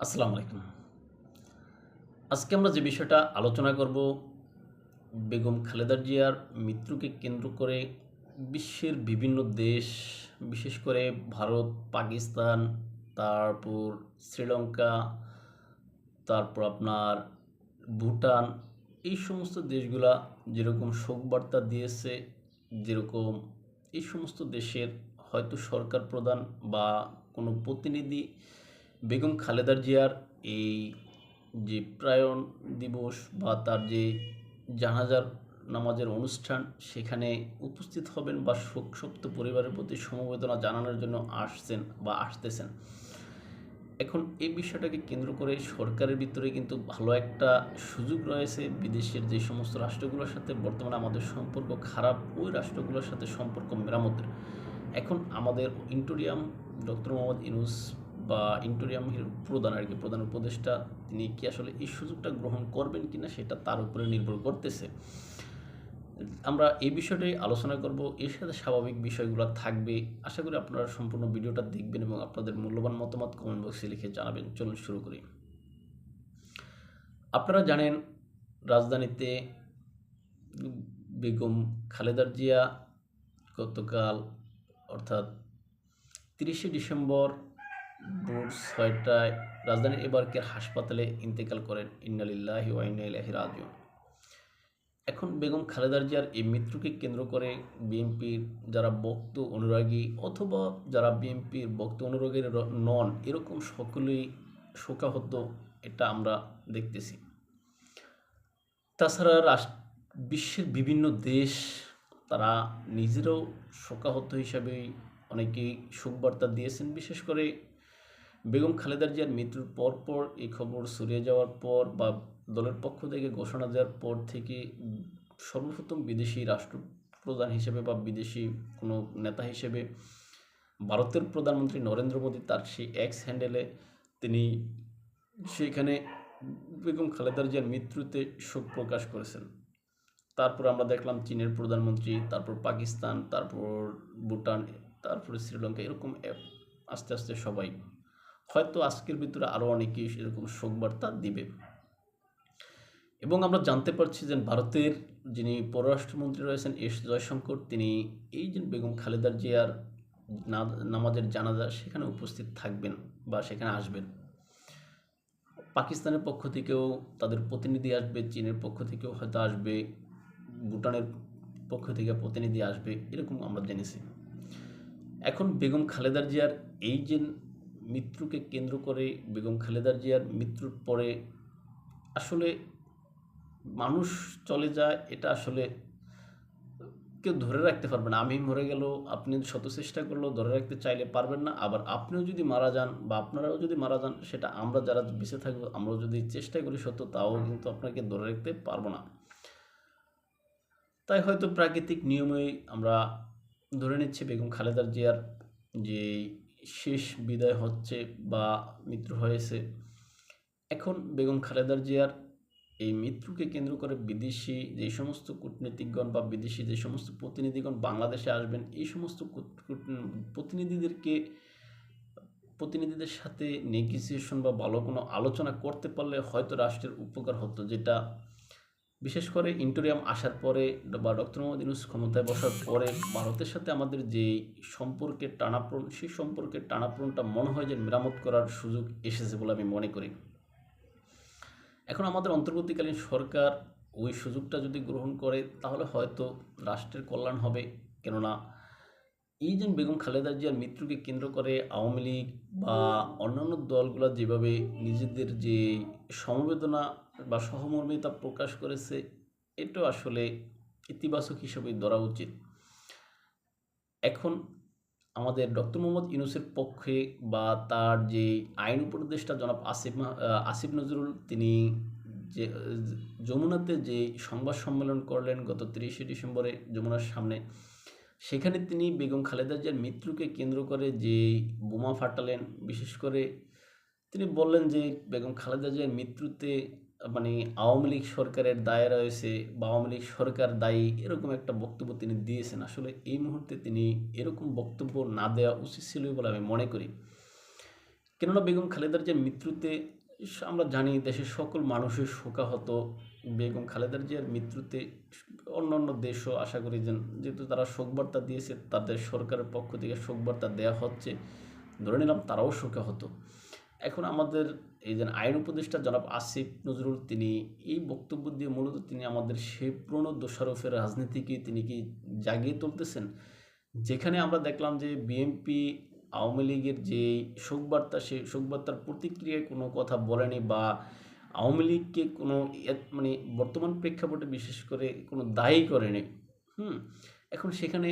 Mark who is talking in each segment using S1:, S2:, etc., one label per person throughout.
S1: আসসালামু আলাইকুম। আজকে আমরা যে বিষয়টা আলোচনা করব, বেগম খালেদা জিয়ার মৃত্যুকে কেন্দ্র করে বিশ্বের বিভিন্ন দেশ, বিশেষ করে ভারত, পাকিস্তান, তারপর শ্রীলঙ্কা, তারপর আপনার ভুটান, এই সমস্ত দেশগুলা যেরকম শোকবার্তা দিয়েছে, যেরকম এই সমস্ত দেশের হয়তো সরকার প্রধান বা কোনো প্রতিনিধি বেগম খালেদা জিয়ার এই যে প্রয়াণ দিবস বা তার যে জানাজার নামাজের অনুষ্ঠান, সেখানে উপস্থিত হবেন বা শোকসপ্ত পরিবারের প্রতি সমবেদনা জানানোর জন্য আসছেন বা আসতেছেন। এখন এই বিষয়টাকে কেন্দ্র করে সরকারের ভিতরে কিন্তু ভালো একটা সুযোগ রয়েছে বিদেশের যে সমস্ত রাষ্ট্রগুলোর সাথে বর্তমানে আমাদের সম্পর্ক খারাপ, ওই রাষ্ট্রগুলোর সাথে সম্পর্ক মেরামতের। এখন আমাদের ইন্টোরিয়াম ডক্টর মোহাম্মদ ইউনূস বা ইন্টোরিয়ামের প্রধান আর কি, প্রধান উপদেষ্টা, তিনি কি আসলে এই সুযোগটা গ্রহণ করবেন কিনা সেটা তার উপরে নির্ভর করতেছে। আমরা এই বিষয়টাই আলোচনা করব, এর সাথে স্বাভাবিক বিষয়গুলো থাকবে। আশা করি আপনারা সম্পূর্ণ ভিডিওটা দেখবেন এবং আপনাদের মূল্যবান মতামত কমেন্ট বক্সে লিখে জানাবেন। চলুন শুরু করি। আপনারা জানেন, রাজধানীতে বেগম খালেদা জিয়া গতকাল অর্থাৎ 30শে ডিসেম্বর ভোর 6টায় রাজধানীর এবারকের হাসপাতালে ইন্তেকাল করেন। ইন্না লিল্লাহি ওয়া ইন্না ইলাইহি রাজিউন। এখন বেগম খালেদা জিয়ার এই মৃত্যুকে কেন্দ্র করে বিএনপির যারা ভক্ত অনুরাগী অথবা যারা বিএনপির ভক্ত অনুরাগীর নন, এরকম সকলেই শোকাহত, এটা আমরা দেখতেছি। তাছাড়া বিশ্বের বিভিন্ন দেশ, তারা নিজেরাও শোকাহত হিসাবেই অনেকেই শোকবার্তা দিয়েছেন। বিশেষ করে বেগম খালেদা জিয়ার মৃত্যুর পরপর এই খবর ছড়িয়ে যাওয়ার পর বা দলের পক্ষ থেকে ঘোষণা দেওয়ার পর থেকে সর্বপ্রথম বিদেশি রাষ্ট্রপ্রধান হিসেবে বা বিদেশি কোনো নেতা হিসেবে ভারতের প্রধানমন্ত্রী নরেন্দ্র মোদী তার সেই এক্স হ্যান্ডেলে তিনি সেখানে বেগম খালেদা জিয়ার মৃত্যুতে শোক প্রকাশ করেছেন। তারপর আমরা দেখলাম চীনের প্রধানমন্ত্রী, তারপর পাকিস্তান, তারপর ভুটান, তারপরে শ্রীলঙ্কা, এরকম আস্তে আস্তে সবাই, হয়তো আজকের ভিতরে আরও অনেকেই এরকম শোকবার্তা দিবে। এবং আমরা জানতে পারছি যে ভারতের যিনি পররাষ্ট্রমন্ত্রী রয়েছেন এস জয়শঙ্কর, তিনি এই যে বেগম খালেদা জিয়ার নামাজের জানাজা সেখানে উপস্থিত থাকবেন বা সেখানে আসবেন। পাকিস্তানের পক্ষ থেকেও তাদের প্রতিনিধি আসবে, চীনের পক্ষ থেকেও হয়তো আসবে, ভুটানের পক্ষ থেকে প্রতিনিধি আসবে, এরকম আমরা জেনেছি। এখন বেগম খালেদা জিয়ার এই যে মৃত্যুকে কেন্দ্র করে, বেগম খালেদা জিয়ার মৃত্যুর পরে আসলে মানুষ চলে যায়, এটা আসলে কেউ ধরে রাখতে পারবে না। আমি মরে গেলেও আপনি শত চেষ্টা করলেও ধরে রাখতে চাইলে পারবেন না। আবার আপনিও যদি মারা যান বা আপনারাও যদি মারা যান, সেটা আমরা যারা বেঁচে থাকবো, আমরাও যদি চেষ্টা করি সত্য, তাও কিন্তু আপনাকে ধরে রাখতে পারবো না। তাই হয়তো প্রাকৃতিক নিয়মেই আমরা ধরে নিচ্ছি বেগম খালেদা জিয়ার যে শেষ বিদায় হচ্ছে বা মৃত্যু হয়েছে। এখন বেগম খালেদা জিয়ার এই মৃত্যুকে কেন্দ্র করে বিদেশি যে সমস্ত কূটনীতিকগণ বা বিদেশি যে সমস্ত প্রতিনিধিগণ বাংলাদেশে আসবেন, এই সমস্ত প্রতিনিধিদের সাথে নেগোসিয়েশন বা ভালো কোনো আলোচনা করতে পারলে হয়তো রাষ্ট্রের উপকার হতো। যেটা বিশেষ করে ইন্টোরিয়াম আসার পরে বা ডক্টর মোহাম্মদ ইউনূস ক্ষমতায় বসার পরে ভারতের সাথে আমাদের যে সম্পর্কের টানাপোড়েন, সেই সম্পর্কের টানাপোড়েনটা মনে হয় যে মেরামত করার সুযোগ এসেছে বলে আমি মনে করি। এখন আমাদের অন্তর্বর্তীকালীন সরকার ওই সুযোগটা যদি গ্রহণ করে, তাহলে হয়তো রাষ্ট্রের কল্যাণ হবে। কেননা এই যে বেগম খালেদা জিয়ার মৃত্যুকে কেন্দ্র করে আওয়ামী লীগ বা অন্যান্য দলগুলো যেভাবে নিজেদের যে সমবেদনা বা সহমর্মিতা প্রকাশ করেছে, এটা আসলে ইতিবাচক হিসেবে ধরা উচিত। এখন আমাদের ডক্টর মোহাম্মদ ইউনূসের পক্ষে বা তার যে আইন উপদেষ্টা জনাব আসিফ নজরুল, তিনি যে যমুনাতে যে সংবাদ সম্মেলন করলেন গত 30শে ডিসেম্বরে যমুনার সামনে, সেখানে তিনি বেগম খালেদা জিয়ার মৃত্যুকে কেন্দ্র করে যে বোমা ফাটালেন। বিশেষ করে তিনি বললেন যে বেগম খালেদা জিয়ার মৃত্যুতে মানে আওয়ামী লীগ সরকারের দায় রয়েছে বা আওয়ামী লীগ সরকার দায়ী, এরকম একটা বক্তব্য তিনি দিয়েছেন। আসলে এই মুহূর্তে তিনি এরকম বক্তব্য না দেওয়া উচিত ছিল বলে আমি মনে করি। কেননা বেগম খালেদার যে মৃত্যুতে আমরা জানি দেশের সকল মানুষের শোকাহত। বেগম খালেদা জিয়ার মৃত্যুতে অন্যান্য দেশও আশা করি যেহেতু তারা শোকবার্তা দিয়েছে, তাদের সরকারের পক্ষ থেকে শোকবার্তা দেওয়া হচ্ছে, ধরে নিলাম তারাও শোকাহত। এখন আমাদের এই যে আইন উপদেষ্টা জনাব আসিফ নজরুল, তিনি এই বক্তব্য দিয়ে মূলত তিনি আমাদের সেই পুরনো দোষারোপের রাজনীতিকে তিনি কি জাগিয়ে তুলতেছেন, যেখানে আমরা দেখলাম যে বিএনপি আওয়ামী লীগের যে শোকবার্তা, সেই শোকবার্তার প্রতিক্রিয়ায় কোনো কথা বলেনি বা আওয়ামী লীগকে কোনো মানে বর্তমান প্রেক্ষাপটে বিশেষ করে কোনো দায়ী করেনি। হুম এখন সেখানে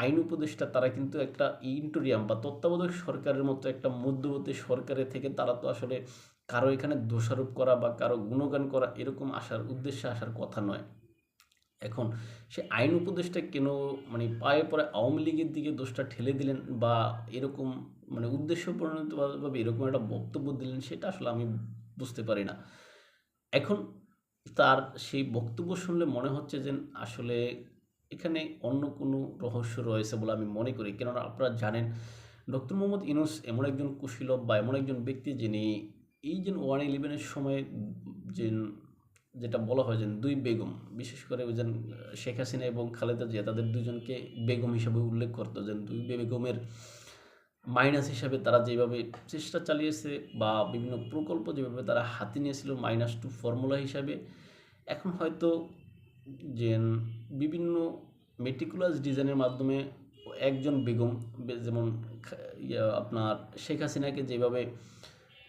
S1: আইন উপদেষ্টা তারা কিন্তু একটা ইন্টোরিয়াম বা তত্ত্বাবধায়ক সরকারের মতো একটা মধ্যবর্তী সরকারের থেকে তারা তো আসলে কারো এখানে দোষারোপ করা বা কারো গুণগান করা এরকম আসার উদ্দেশ্যে আসার কথা নয়। এখন সে আইন উপদেষ্টা কেন মানে পায়ে পরে আওয়ামী লীগের দিকে দোষটা ঠেলে দিলেন বা এরকম মানে উদ্দেশ্য পরিণতভাবে এরকম একটা বক্তব্য দিলেন, সেটা আসলে আমি বুঝতে পারি না। এখন তার সেই বক্তব্য শুনলে মনে হচ্ছে যে আসলে এখানে অন্য কোনো রহস্য রয়েছে বলে আমি মনে করি। কেননা আপনারা জানেন ডক্টর মোহাম্মদ ইউনূস এমন একজন কুশীলব বা এমন একজন ব্যক্তি যিনি এই যে 111 সময় যে যেটা বলা হয় যে 2 বেগম, বিশেষ করে ওই যে শেখ হাসিনা এবং খালেদা জিয়া তাদের দুজনকে বেগম হিসাবে উল্লেখ করতো, যে 2 বেগমের মাইনাস হিসাবে তারা যেভাবে চেষ্টা চালিয়েছে বা বিভিন্ন প্রকল্প যেভাবে তারা হাতে নিয়েছিল -2 ফর্মুলা হিসাবে, এখন হয়তো যে বিভিন্ন মেটিকুলাস ডিজাইনের মাধ্যমে একজন বেগম যেমন আপনার শেখ হাসিনাকে যেভাবে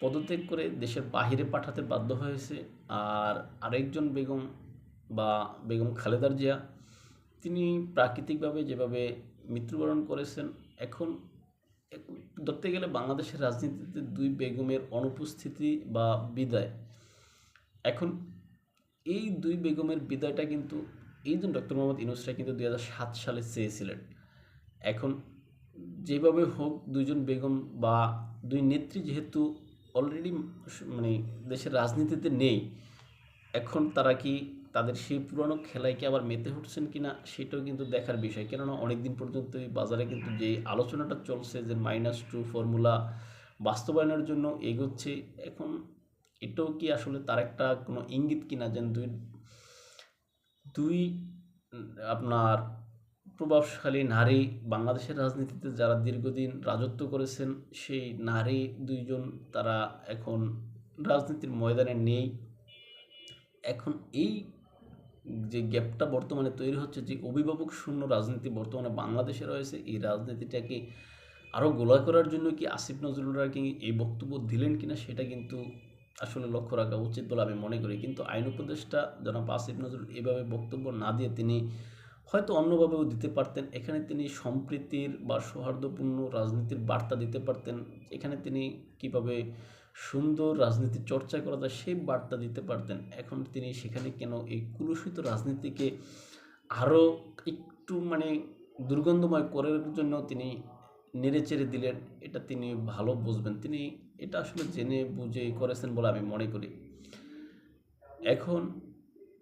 S1: পদত্যাগ করে দেশের বাহিরে পাঠাতে বাধ্য হয়েছে, আর আরেকজন বেগম বা বেগম খালেদা জিয়া তিনি প্রাকৃতিকভাবে যেভাবে মৃত্যুবরণ করেছেন। এখন ধরতে গেলে বাংলাদেশের রাজনীতিতে 2 বেগমের অনুপস্থিতি বা বিদায়, এখন এই 2 বেগমের বিদায়টা কিন্তু এই যে ডক্টর মোহাম্মদ ইউনূসরা কিন্তু 2007 সালে চেয়েছিলেন। এখন যেভাবে হোক 2 জন বেগম বা 2 নেত্রী যেহেতু অলরেডি মানে দেশের রাজনীতিতে নেই, এখন তারা কি তাদের সেই পুরনো খেলায় কি আবার মেতে উঠছেন কিনা সেটাও কিন্তু দেখার বিষয়। কেননা অনেকদিন পর্যন্ত এই বাজারে কিন্তু যে আলোচনাটা চলছে যে -2 ফর্মুলা বাস্তবায়নের জন্য এগোচ্ছে, এখন এটাও কি আসলে তার একটা কোনো ইঙ্গিত কিনা যে দুই আপনার প্রভাবশালী নারী বাংলাদেশের রাজনীতিতে যারা দীর্ঘদিন রাজত্ব করেছেন, সেই নারী 2 জন তারা এখন রাজনীতির ময়দানে নেই। এখন এই যে গ্যাপটা বর্তমানে তৈরি হচ্ছে, যে অভিভাবক শূন্য রাজনীতি বর্তমানে বাংলাদেশে রয়েছে, এই রাজনীতিটাকে আরও গোলা করার জন্য কি আসিফ নজরুলরা কি এই বক্তব্য দিলেন কিনা সেটা কিন্তু আসলে লক্ষ্য রাখা উচিত বলে আমি মনে করি। কিন্তু আইন উপদেষ্টা জনাব আসিফ নজরুল এভাবে বক্তব্য না দিয়ে তিনি হয়তো অন্যভাবেও দিতে পারতেন। এখানে তিনি সম্প্রীতির বা সৌহার্দ্যপূর্ণ রাজনীতির বার্তা দিতে পারতেন। এখানে তিনি কিভাবে সুন্দর রাজনীতি চর্চা করা যায় সেই বার্তা দিতে পারতেন। এখন তিনি সেখানে কেন এই কলুষিত রাজনীতিকে আরও একটু মানে দুর্গন্ধময় করার জন্য তিনি নেড়েচেড়ে দিলেন, এটা তিনি ভালো বুঝবেন। তিনি এটা আসলে জেনে বুঝে করেছেন বলে আমি মনে করি। এখন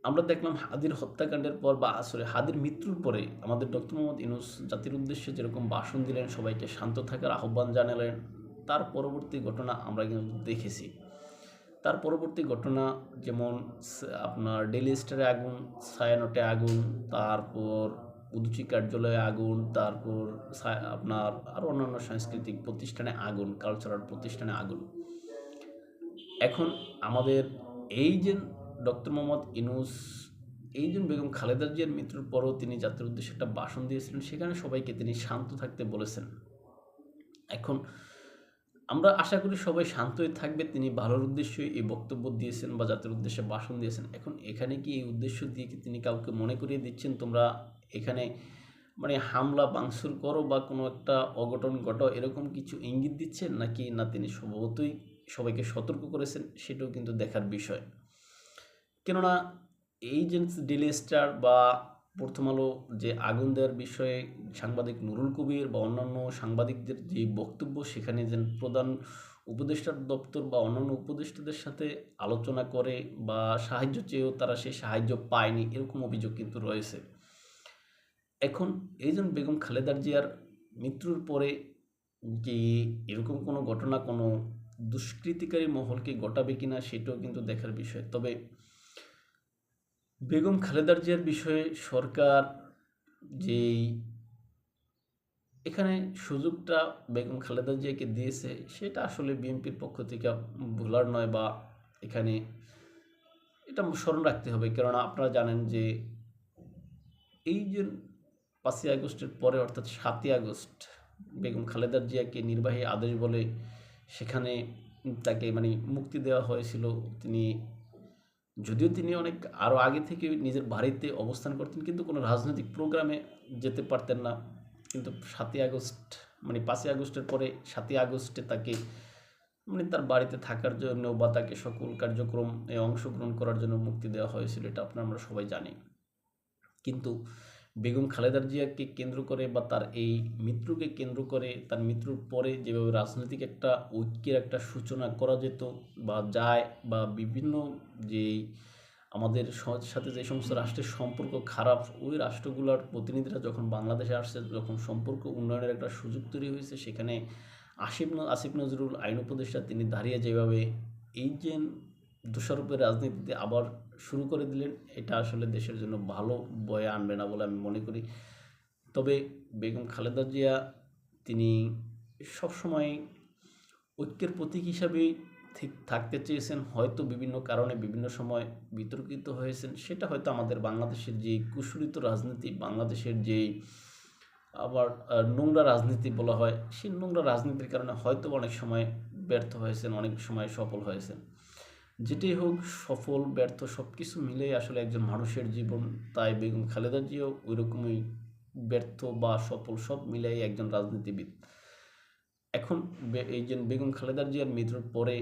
S1: আমরা দেখলাম হাদির হত্যাকাণ্ডের পর বা হাদির মৃত্যুর পরে আমাদের ডক্টর মোহাম্মদ ইউনূস জাতির উদ্দেশ্যে যেরকম ভাষণ দিলেন, সবাইকে শান্ত থাকার আহ্বান জানালেন, তার পরবর্তী ঘটনা আমরা কিন্তু দেখেছি। তার পরবর্তী ঘটনা যেমন আপনার ডেইলি স্টারে আগুন, ছায়ানটে আগুন, তারপর উদুচি কার্যালয়ে আগুন, তারপর আপনার আরও অন্যান্য সাংস্কৃতিক প্রতিষ্ঠানে আগুন, কালচারাল প্রতিষ্ঠানে আগুন। এখন আমাদের এই যে ডক্টর মোহাম্মদ ইউনূস, এই যে বেগম খালেদা জিয়ার মৃত্যুর পরও তিনি জাতির উদ্দেশ্যে একটা ভাষণ দিয়েছিলেন, সেখানে সবাইকে তিনি শান্ত থাকতে বলেছেন। এখন আমরা আশা করি সবাই শান্তই থাকবে, তিনি ভালোর উদ্দেশ্যই এই বক্তব্য দিয়েছেন বা জাতির উদ্দেশ্যে ভাষণ দিয়েছেন। এখন এখানে কি এই উদ্দেশ্য দিয়ে কি তিনি কাউকে মনে করিয়ে দিচ্ছেন তোমরা এখানে মানে হামলা ভাঙচুর করো বা কোনো একটা অঘটন ঘটাও, এরকম কিছু ইঙ্গিত দিচ্ছেন নাকি না তিনি স্বভাবতই সবাইকে সতর্ক করেছেন, সেটাও কিন্তু দেখার বিষয়। কেননা এই যে ডেইলি স্টার বা প্রথম আলো যে আগুন দেওয়ার বিষয়ে সাংবাদিক নুরুল কবির বা অন্যান্য সাংবাদিকদের যে বক্তব্য, সেখানে যে প্রধান উপদেষ্টার দপ্তর বা অন্যান্য উপদেষ্টাদের সাথে আলোচনা করে বা সাহায্য চেয়েও তারা সেই সাহায্য পায়নি, এরকম অভিযোগ কিন্তু রয়েছে। এখন এই যে বেগম খালেদা জিয়ার মৃত্যুর পরে কি এরকম কোনো ঘটনা কোনো দুষ্কৃতিকারী মহলকে ঘটাবে কিনা সেটাও কিন্তু দেখার বিষয়। তবে বেগম খালেদা জিয়ার বিষয়ে সরকার যেই এখানে সুযোগটা বেগম খালেদা জিয়াকে দিয়েছে সেটা আসলে বিএনপির পক্ষ থেকে ভোলার নয়, বা এখানে এটা স্মরণ রাখতে হবে। কেননা আপনারা জানেন যে এই যে 5ই আগস্টের পরে অর্থাৎ 7ই আগস্ট বেগম খালেদা জিয়াকে নির্বাহী আদেশ বলে সেখানে তাকে মানে মুক্তি দেওয়া হয়েছিল। তিনি যদিও তিনি অনেক আরও আগে থেকে নিজের বাড়িতে অবস্থান করতেন, কিন্তু কোনো রাজনৈতিক প্রোগ্রামে যেতে পারতেন না। কিন্তু 7ই আগস্ট মানে 5ই আগস্টের পরে 7ই আগস্টে তাকে মানে তার বাড়িতে থাকার জন্য বা তাকে সকল কার্যক্রমে অংশগ্রহণ করার জন্য মুক্তি দেওয়া হয়েছিল, এটা আমরা সবাই জানি। কিন্তু বেগম খালেদা জিয়াকে কেন্দ্র করে বা তার এই মৃত্যুকে কেন্দ্র করে, তার মৃত্যুর পরে যেভাবে রাজনৈতিক একটা ঐক্যের একটা সূচনা করা যেত বা যায়, বা বিভিন্ন যেই আমাদের সাথে যে সমস্ত রাষ্ট্রের সম্পর্ক খারাপ, ওই রাষ্ট্রগুলোর প্রতিনিধিরা যখন বাংলাদেশে আসছে, যখন সম্পর্ক উন্নয়নের একটা সুযোগ তৈরি হয়েছে, সেখানে আসিফ নজরুল আইন উপদেষ্টা তিনি দাঁড়িয়ে যেভাবে এই যে দোষারোপের রাজনীতিতে আবার শুরু করে দিলেন, এটা আসলে দেশের জন্য ভালো বয়ে আনবে না বলে আমি মনে করি। তবে বেগম খালেদা জিয়া তিনি সবসময় ঐক্যের প্রতীক হিসাবেই ঠিক থাকতে চেয়েছেন। হয়তো বিভিন্ন কারণে বিভিন্ন সময় বিতর্কিত হয়েছেন, সেটা হয়তো আমাদের বাংলাদেশের যে কুশলিত রাজনীতি, বাংলাদেশের যেই আবার নোংরা রাজনীতি বলা হয়, সেই নোংরা রাজনীতির কারণে হয়তো অনেক সময় ব্যর্থ হয়েছেন, অনেক সময় সফল হয়েছেন। যেটাই হোক, সফল ব্যর্থ সব কিছু মিলেই আসলে একজন মানুষের জীবন। তাই বেগম খালেদা জিয়াও ওই রকমই ব্যর্থ বা সফল সব মিলাই একজন রাজনীতিবিদ। এখন এই যে বেগম খালেদা জিয়ার মৃত্যুর পরে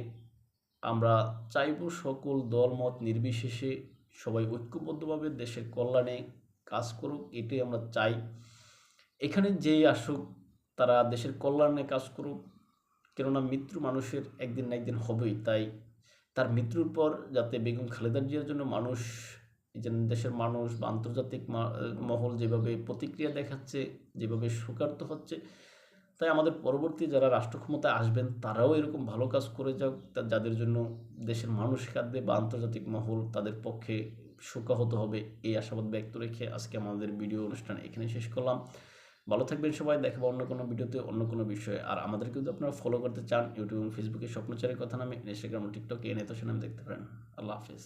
S1: আমরা চাইব সকল দলমত নির্বিশেষে সবাই ঐক্যবদ্ধভাবে দেশের কল্যাণে কাজ করুক, এটাই আমরা চাই। এখানে যেই আসুক তারা দেশের কল্যাণে কাজ করুক, কেননা মৃত্যু মানুষের একদিন না একদিন হবেই। তাই তার মৃত্যুর পর যাতে বেগম খালেদা জিয়ার জন্য মানুষ, এই যে দেশের মানুষ বা আন্তর্জাতিক মহল যেভাবে প্রতিক্রিয়া দেখাচ্ছে, যেভাবে শোকার্ত হচ্ছে, তাই আমাদের পরবর্তী যারা রাষ্ট্র ক্ষমতায় আসবেন তারাও এরকম ভালো কাজ করে যাক, যাদের জন্য দেশের মানুষ কাঁদবে বা আন্তর্জাতিক মহল তাদের পক্ষে শোকাহত হবে। এই আশাবাদ ব্যক্ত রেখে আজকে আমাদের ভিডিও অনুষ্ঠান এখানে শেষ করলাম। ভালো থাকবেন সবাই, দেখাবো অন্য কোনো ভিডিওতে অন্য কোনো বিষয়ে। আর আমাদেরকে যদি আপনারা ফলো করতে চান ইউটিউব এবং ফেসবুকে স্বপ্নচারের কথা নামে, ইনস্টাগ্রাম ও টিকটকে এনে তো নামে দেখতে পারেন। আল্লাহ হাফিজ।